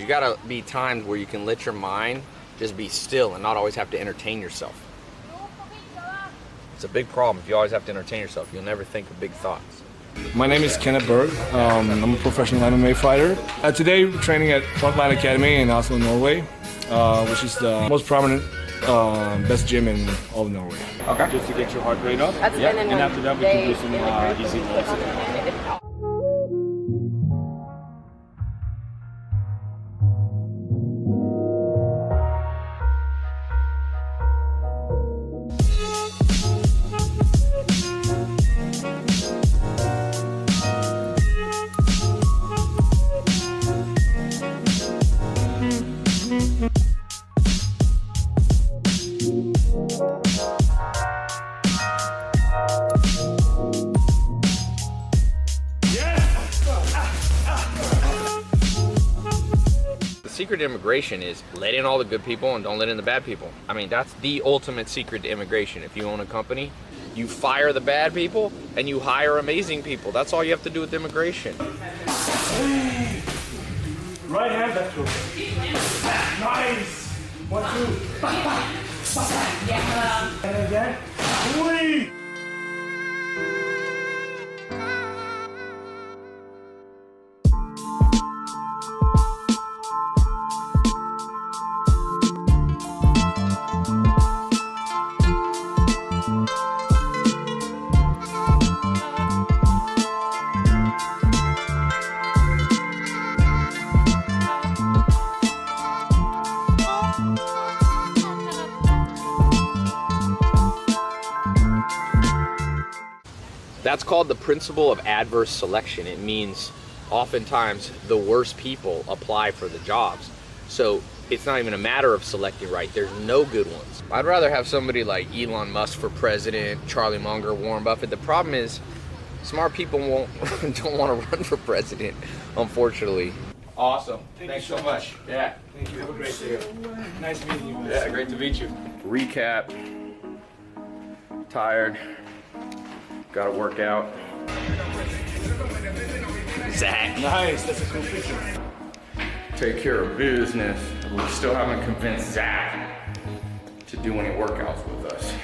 You gotta be times where you can let your mind just be still and not always have to entertain yourself. It's a big problem. If you always have to entertain yourself, you'll never think of big thoughts. My name is Kenneth Berg. I'm a professional MMA fighter. Today, we're training at Frontline Academy in Oslo, Norway, which is the most prominent, best gym in all of Norway. Okay. Just to get your heart rate up. Yeah. And after that, we can do some easy walks. The secret to immigration is let in all the good people and don't let in the bad people. I mean, that's the ultimate secret to immigration. If you own a company, you fire the bad people and you hire amazing people. That's all you have to do with immigration. Right hand, left hook. Nice. 1, 2. And again. 3. That's called the principle of adverse selection. It means oftentimes the worst people apply for the jobs. So it's not even a matter of selecting right. There's no good ones. I'd rather have somebody like Elon Musk for president, Charlie Munger, Warren Buffett. The problem is smart people don't want to run for president, unfortunately. Awesome. Thanks so much. Yeah. Thank you. Have a great day. Nice meeting you. Yeah, great to meet you. Recap. Tired. Got to work out. Zach. Nice. That's a cool picture. Take care of business. We still haven't convinced Zach to do any workouts with us.